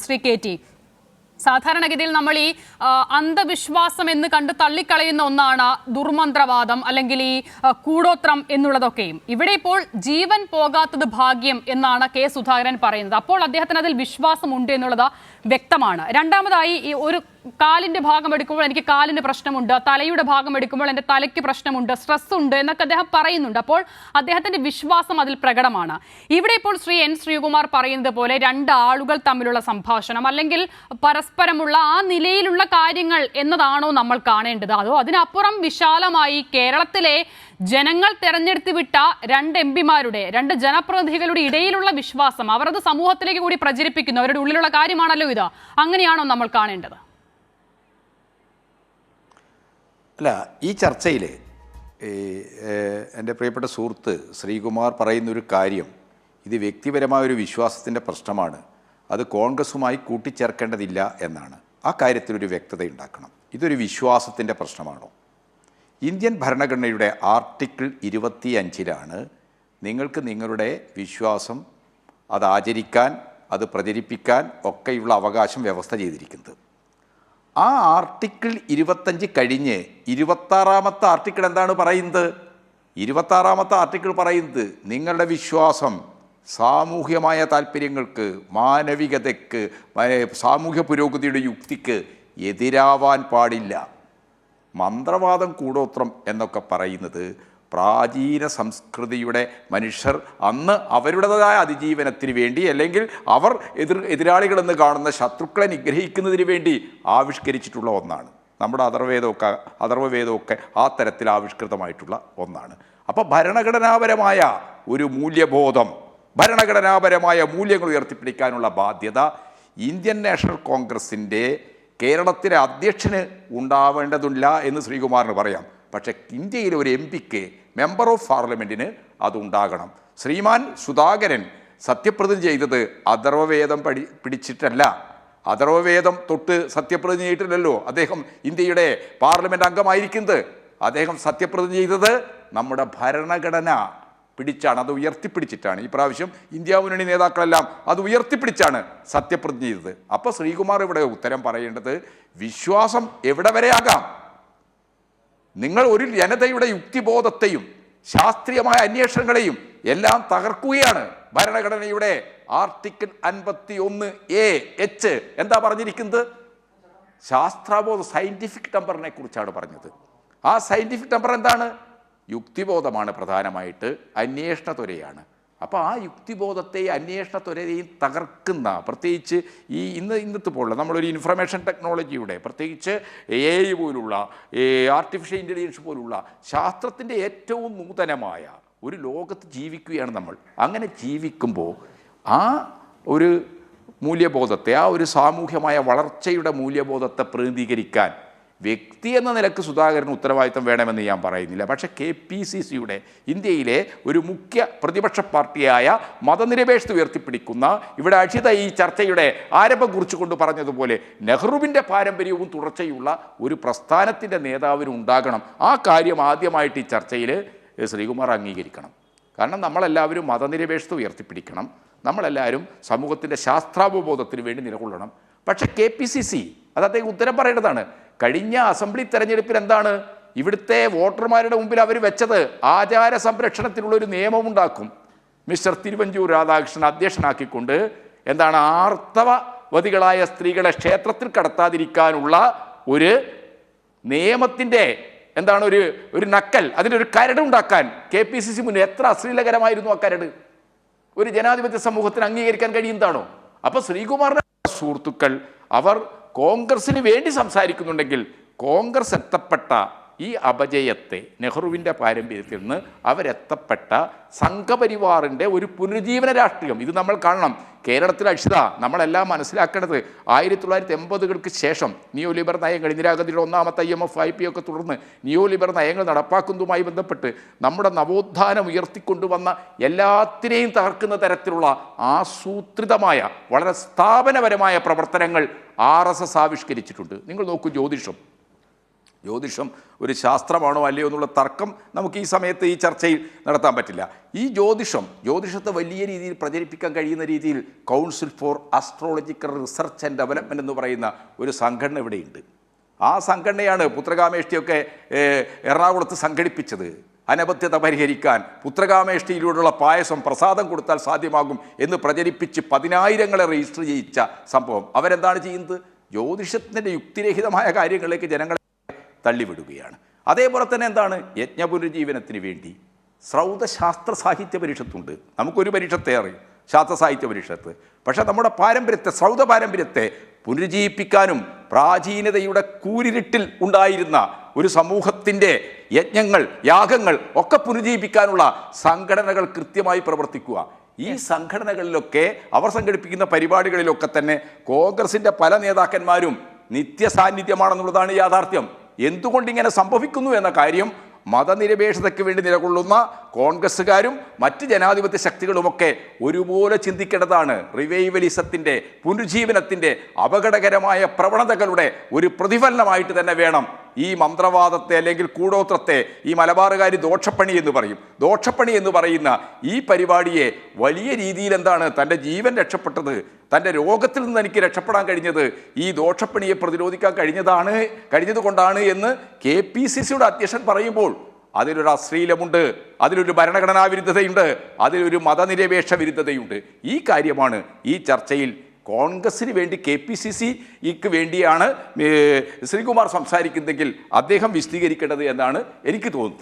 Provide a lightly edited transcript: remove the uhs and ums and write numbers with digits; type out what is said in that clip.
Shri K T, സാധാരണഗതിയിൽ നമ്മൾ ഈ അന്ധവിശ്വാസം എന്ന് കണ്ട് തള്ളിക്കളയുന്ന ഒന്നാണ് ദുർമന്ത്രവാദം അല്ലെങ്കിൽ ഈ കൂടോത്രം എന്നുള്ളതൊക്കെയും. ഇവിടെ ഇപ്പോൾ ജീവൻ പോകാത്തത് ഭാഗ്യം എന്നാണ് കെ സുധാകരൻ പറയുന്നത്. അപ്പോൾ അദ്ദേഹത്തിന് അതിൽ വിശ്വാസമുണ്ട് എന്നുള്ളത് വ്യക്തമാണ്. രണ്ടാമതായി ഈ ഒരു കാലിന്റെ ഭാഗം എടുക്കുമ്പോൾ എനിക്ക് കാലിന് പ്രശ്നമുണ്ട്, തലയുടെ ഭാഗം എടുക്കുമ്പോൾ എൻ്റെ തലയ്ക്ക് പ്രശ്നമുണ്ട്, സ്ട്രെസ് ഉണ്ട് എന്നൊക്കെ അദ്ദേഹം പറയുന്നുണ്ട്. അപ്പോൾ അദ്ദേഹത്തിന്റെ വിശ്വാസം അതിൽ പ്രകടമാണ്. ഇവിടെ ഇപ്പോൾ ശ്രീ എൻ ശ്രീകുമാർ പറയുന്നത് പോലെ രണ്ട് ആളുകൾ തമ്മിലുള്ള സംഭാഷണം അല്ലെങ്കിൽ പരസ്പരമുള്ള ആ നിലയിലുള്ള കാര്യങ്ങൾ എന്നതാണോ നമ്മൾ കാണേണ്ടത്? അതോ അതിനപ്പുറം വിശാലമായി കേരളത്തിലെ ജനങ്ങൾ തെരഞ്ഞെടുത്ത് വിട്ട രണ്ട് എംപിമാരുടെ, രണ്ട് ജനപ്രതിനിധികളുടെ ഇടയിലുള്ള വിശ്വാസം അവരത് സമൂഹത്തിലേക്ക് കൂടി പ്രചരിപ്പിക്കുന്നു, അവരുടെ ഉള്ളിലുള്ള കാര്യമാണല്ലോ ഇത്, അങ്ങനെയാണോ നമ്മൾ കാണേണ്ടത്? അല്ല, ഈ ചർച്ചയിൽ എൻ്റെ പ്രിയപ്പെട്ട സുഹൃത്ത് ശ്രീകുമാർ പറയുന്നൊരു കാര്യം, ഇത് വ്യക്തിപരമായ ഒരു വിശ്വാസത്തിൻ്റെ പ്രശ്നമാണ്, അത് കോൺഗ്രസുമായി കൂട്ടിച്ചേർക്കേണ്ടതില്ല എന്നാണ്. ആ കാര്യത്തിലൊരു വ്യക്തത ഉണ്ടാക്കണം. ഇതൊരു വിശ്വാസത്തിൻ്റെ പ്രശ്നമാണോ? ഇന്ത്യൻ ഭരണഘടനയുടെ ആർട്ടിക്കിൾ 25 നിങ്ങൾക്ക് നിങ്ങളുടെ വിശ്വാസം അത് ആചരിക്കാൻ, അത് പ്രചരിപ്പിക്കാൻ ഒക്കെയുള്ള അവകാശം വ്യവസ്ഥ ചെയ്തിരിക്കുന്നത്. ആ ആർട്ടിക്കിൾ 25 കഴിഞ്ഞ് 26-ാമത്തെ ആർട്ടിക്കിൾ എന്താണ് പറയുന്നത്? 26-ാമത്തെ ആർട്ടിക്കിൾ പറയുന്നത് നിങ്ങളുടെ വിശ്വാസം സാമൂഹ്യമായ താല്പര്യങ്ങൾക്ക്, മാനവികതയ്ക്ക്, സാമൂഹ്യ പുരോഗതിയുടെ യുക്തിക്ക് എതിരാവാൻ പാടില്ല. മന്ത്രവാദം, കൂടോത്രം എന്നൊക്കെ പറയുന്നത് പ്രാചീന സംസ്കൃതിയുടെ മനുഷ്യർ അന്ന് അവരുടേതായ അതിജീവനത്തിന് വേണ്ടി അല്ലെങ്കിൽ അവർ എതിരാളികളെന്ന് കാണുന്ന ശത്രുക്കളെ നിഗ്രഹിക്കുന്നതിന് വേണ്ടി ആവിഷ്കരിച്ചിട്ടുള്ള ഒന്നാണ്. നമ്മുടെ അഥർവവേദമൊക്കെ ആ തരത്തിൽ ആവിഷ്കൃതമായിട്ടുള്ള ഒന്നാണ്. അപ്പോൾ ഭരണഘടനാപരമായ ഒരു മൂല്യബോധം, ഭരണഘടനാപരമായ മൂല്യങ്ങൾ ഉയർത്തിപ്പിടിക്കാനുള്ള ബാധ്യത ഇന്ത്യൻ നാഷണൽ കോൺഗ്രസിൻ്റെ കേരളത്തിലെ അധ്യക്ഷന് ഉണ്ടാവേണ്ടതില്ല എന്ന് ശ്രീകുമാറിന് പറയാം. പക്ഷേ ഇന്ത്യയിലെ ഒരു എംപിക്ക്, മെമ്പർ ഓഫ് പാർലമെൻറ്റിന് അതുണ്ടാകണം. ശ്രീമാൻ സുധാകരൻ സത്യപ്രതിജ്ഞ ചെയ്തത് അഥർവവേദം പിടിച്ചിട്ടല്ല, അഥർവവേദം തൊട്ട് സത്യപ്രതിജ്ഞ ചെയ്തിട്ടില്ലല്ലോ അദ്ദേഹം ഇന്ത്യയുടെ പാർലമെൻറ്റ് അംഗമായിരിക്കുന്നത്. അദ്ദേഹം സത്യപ്രതിജ്ഞ ചെയ്തത് നമ്മുടെ ഭരണഘടന പിടിച്ചാണ്, അത് ഉയർത്തിപ്പിടിച്ചിട്ടാണ്. ഈ പ്രാവശ്യം ഇന്ത്യ മുന്നണി നേതാക്കളെല്ലാം അത് ഉയർത്തിപ്പിടിച്ചാണ് സത്യപ്രതിജ്ഞ ചെയ്തത്. അപ്പോൾ ശ്രീകുമാർ ഇവിടെ ഉത്തരം പറയേണ്ടത്, വിശ്വാസം എവിടെ വരെ ആകാം? നിങ്ങൾ ഒരു ജനതയുടെ യുക്തിബോധത്തെയും ശാസ്ത്രീയമായ അന്വേഷണങ്ങളെയും എല്ലാം തകർക്കുകയാണ്. ഭരണഘടനയുടെ ആർട്ടിക്കിൾ 51A(H) എന്താ പറഞ്ഞിരിക്കുന്നത്? ശാസ്ത്രബോധ, സയൻറ്റിഫിക് ടെമ്പറിനെ കുറിച്ചാണ് പറഞ്ഞത്. ആ സയൻറ്റിഫിക് ടെമ്പർ എന്താണ്? യുക്തിബോധമാണ്, പ്രധാനമായിട്ട് അന്വേഷണ ത്വരയാണ്. അപ്പോൾ ആ യുക്തിബോധത്തെയും അന്വേഷണ ത്വരയെയും തകർക്കുന്ന, പ്രത്യേകിച്ച് ഈ ഇന്നത്തെ പോലുള്ള നമ്മളൊരു ഇൻഫർമേഷൻ ടെക്നോളജിയുടെ, പ്രത്യേകിച്ച് AI പോലുള്ള, ആർട്ടിഫിഷ്യൽ ഇൻ്റലിജൻസ് പോലുള്ള ശാസ്ത്രത്തിൻ്റെ ഏറ്റവും നൂതനമായ ഒരു ലോകത്ത് ജീവിക്കുകയാണ് നമ്മൾ. അങ്ങനെ ജീവിക്കുമ്പോൾ ആ ഒരു മൂല്യബോധത്തെ, ആ ഒരു സാമൂഹ്യമായ വളർച്ചയുടെ മൂല്യബോധത്തെ പ്രതിനിധീകരിക്കാൻ വ്യക്തി എന്ന നിലക്ക് സുധാകരന് ഉത്തരവാദിത്തം വേണമെന്ന് ഞാൻ പറയുന്നില്ല. പക്ഷേ KPCCയുടെ, ഇന്ത്യയിലെ ഒരു മുഖ്യ പ്രതിപക്ഷ പാർട്ടിയായ മതനിരപേക്ഷത ഉയർത്തിപ്പിടിക്കുന്ന, ഇവിടെ അക്ഷിത ഈ ചർച്ചയുടെ ആരംഭം കുറിച്ചുകൊണ്ട് പറഞ്ഞതുപോലെ നെഹ്റുവിൻ്റെ പാരമ്പര്യവും തുടർച്ചയുള്ള ഒരു പ്രസ്ഥാനത്തിൻ്റെ നേതാവിനും ഉണ്ടാകണം. ആ കാര്യം ആദ്യമായിട്ട് ഈ ചർച്ചയിൽ ശ്രീകുമാർ അംഗീകരിക്കണം. കാരണം നമ്മളെല്ലാവരും മതനിരപേക്ഷത ഉയർത്തിപ്പിടിക്കണം, നമ്മളെല്ലാവരും സമൂഹത്തിൻ്റെ ശാസ്ത്രാവബോധത്തിന് വേണ്ടി നിലകൊള്ളണം. പക്ഷേ KPCC അത് അദ്ദേഹം ഉത്തരം പറയേണ്ടതാണ്. കഴിഞ്ഞ അസംബ്ലി തെരഞ്ഞെടുപ്പിൽ എന്താണ് ഇവിടുത്തെ വോട്ടർമാരുടെ മുമ്പിൽ അവർ വെച്ചത്? ആചാര സംരക്ഷണത്തിനുള്ളൊരു നിയമമുണ്ടാക്കും. മിസ്റ്റർ തിരുവഞ്ചൂർ രാധാകൃഷ്ണൻ അധ്യക്ഷനാക്കിക്കൊണ്ട് എന്താണ് ആർത്തവവതികളായ സ്ത്രീകളെ ക്ഷേത്രത്തിൽ കടത്താതിരിക്കാനുള്ള ഒരു നിയമത്തിൻ്റെ എന്താണ് ഒരു നക്കൽ, അതിൻ്റെ ഒരു കരടുണ്ടാക്കാൻ KPCC മുന്നിൽ. എത്ര അശ്ലീലകരമായിരുന്നു ആ കരട്! ഒരു ജനാധിപത്യ സമൂഹത്തിന് അംഗീകരിക്കാൻ കഴിയുന്നതാണോ? അപ്പോൾ ശ്രീകുമാറിൻ്റെ സുഹൃത്തുക്കൾ അവർ കോൺഗ്രസിന് വേണ്ടി സംസാരിക്കുന്നുണ്ടെങ്കിൽ കോൺഗ്രസ് എത്തപ്പെട്ട ഈ അപജയത്തെ, നെഹ്റുവിൻ്റെ പാരമ്പര്യത്തിൽ നിന്ന് അവരെത്തപ്പെട്ട സംഘപരിവാറിൻ്റെ ഒരു പുനരുജ്ജീവന രാഷ്ട്രീയം, ഇത് നമ്മൾ കാണണം. കേരളത്തിലെ അക്ഷിത നമ്മളെല്ലാം മനസ്സിലാക്കേണ്ടത് 1980-കൾക്ക് ശേഷം നിയോ ലിബർ നയങ്ങൾ, ഇന്ദിരാഗാന്ധിയുടെ ഒന്നാമത്തെ IMF IPO ഒക്കെ തുടർന്ന് നിയോ ലിബർ നയങ്ങൾ നടപ്പാക്കുന്നതുമായി ബന്ധപ്പെട്ട് നമ്മുടെ നവോത്ഥാനം ഉയർത്തിക്കൊണ്ടുവന്ന എല്ലാത്തിനെയും തകർക്കുന്ന തരത്തിലുള്ള ആസൂത്രിതമായ, വളരെ സ്ഥാപനപരമായ പ്രവർത്തനങ്ങൾ RSS ആവിഷ്കരിച്ചിട്ടുണ്ട്. നിങ്ങൾ നോക്കൂ, ജ്യോതിഷം ജ്യോതിഷം ഒരു ശാസ്ത്രമാണോ അല്ലയോ എന്നുള്ള തർക്കം നമുക്ക് ഈ സമയത്ത് ഈ ചർച്ചയിൽ നടത്താൻ പറ്റില്ല. ഈ ജ്യോതിഷത്തെ വലിയ രീതിയിൽ പ്രചരിപ്പിക്കാൻ കഴിയുന്ന രീതിയിൽ Council for Astrological Research and Development എന്ന് പറയുന്ന ഒരു സംഘടന ഇവിടെയുണ്ട്. ആ സംഘടനയാണ് പുത്രകാമേഷ്ടിയൊക്കെ എറണാകുളത്ത് സംഘടിപ്പിച്ചത്. അനബദ്ധ്യത പരിഹരിക്കാൻ പുത്രകാമേഷ്ടിയിലൂടെയുള്ള പായസം പ്രസാദം കൊടുത്താൽ സാധ്യമാകും എന്ന് പ്രചരിപ്പിച്ച് 10,000-ങ്ങളെ രജിസ്റ്റർ ചെയ്യിച്ച സംഭവം. അവരെന്താണ് ചെയ്യുന്നത്? ജ്യോതിഷത്തിൻ്റെ യുക്തിരഹിതമായ കാര്യങ്ങളിലേക്ക് ജനങ്ങളെ തള്ളിവിടുകയാണ്. അതേപോലെ തന്നെ എന്താണ്, യജ്ഞപുനരുജ്ജീവനത്തിന് വേണ്ടി ശ്രൗതശാസ്ത്ര സാഹിത്യ പരിഷത്തുണ്ട്. നമുക്കൊരു പരിഷത്തെ അറിയും, ശാസ്ത്ര സാഹിത്യ പരിഷത്ത്. പക്ഷേ നമ്മുടെ പാരമ്പര്യത്തെ, ശ്രൗത പാരമ്പര്യത്തെ പുനരുജ്ജീവിപ്പിക്കാനും പ്രാചീനതയുടെ കൂരിരുട്ടിൽ ഉണ്ടായിരുന്ന ഒരു സമൂഹത്തിൻ്റെ യജ്ഞങ്ങൾ, യാഗങ്ങൾ ഒക്കെ പുനരുജ്ജീവിപ്പിക്കാനുള്ള സംഘടനകൾ കൃത്യമായി പ്രവർത്തിക്കുക. ഈ സംഘടനകളിലൊക്കെ അവർ സംഘടിപ്പിക്കുന്ന പരിപാടികളിലൊക്കെ തന്നെ കോൺഗ്രസിൻ്റെ പല നേതാക്കന്മാരും നിത്യസാന്നിധ്യമാണെന്നുള്ളതാണ് യാഥാർത്ഥ്യം. എന്തുകൊണ്ടിങ്ങനെ സംഭവിക്കുന്നു എന്ന കാര്യം മതനിരപേക്ഷതയ്ക്ക് വേണ്ടി നിലകൊള്ളുന്ന കോൺഗ്രസ്സുകാരും മറ്റ് ജനാധിപത്യ ശക്തികളുമൊക്കെ ഒരുപോലെ ചിന്തിക്കേണ്ടതാണ്. റിവൈവലിസത്തിൻ്റെ, പുനരുജ്ജീവനത്തിൻ്റെ അപകടകരമായ പ്രവണതകളുടെ ഒരു പ്രതിഫലനമായിട്ട് തന്നെ വേണം ഈ മന്ത്രവാദത്തെ അല്ലെങ്കിൽ കൂടോത്രത്തെ ഈ മലബാറുകാർ ദോഷപ്പണി എന്ന് പറയും. ദോഷപ്പണി എന്ന് പറയുന്ന ഈ പരിപാടിയെ വലിയ രീതിയിൽ എന്താണ്, തൻ്റെ ജീവൻ രക്ഷപ്പെട്ടത്, തൻ്റെ രോഗത്തിൽ നിന്ന് എനിക്ക് രക്ഷപ്പെടാൻ കഴിഞ്ഞത് ഈ ദോഷപ്പണിയെ പ്രതിരോധിക്കാൻ കഴിഞ്ഞതുകൊണ്ടാണ് എന്ന് KPCCയുടെ അധ്യക്ഷൻ പറയുമ്പോൾ അതിലൊരു അശ്ലീലമുണ്ട്, അതിലൊരു ഭരണഘടനാ വിരുദ്ധതയുണ്ട്, അതിലൊരു മതനിരപേക്ഷ വിരുദ്ധതയുണ്ട്. ഈ കാര്യമാണ് ഈ ചർച്ചയിൽ കോൺഗ്രസിന് വേണ്ടി KPCCക്ക് വേണ്ടിയാണ് ശ്രീകുമാർ സംസാരിക്കുന്നതെങ്കിൽ അദ്ദേഹം വിശദീകരിക്കേണ്ടത് എന്നാണ് എനിക്ക് തോന്നുന്നത്.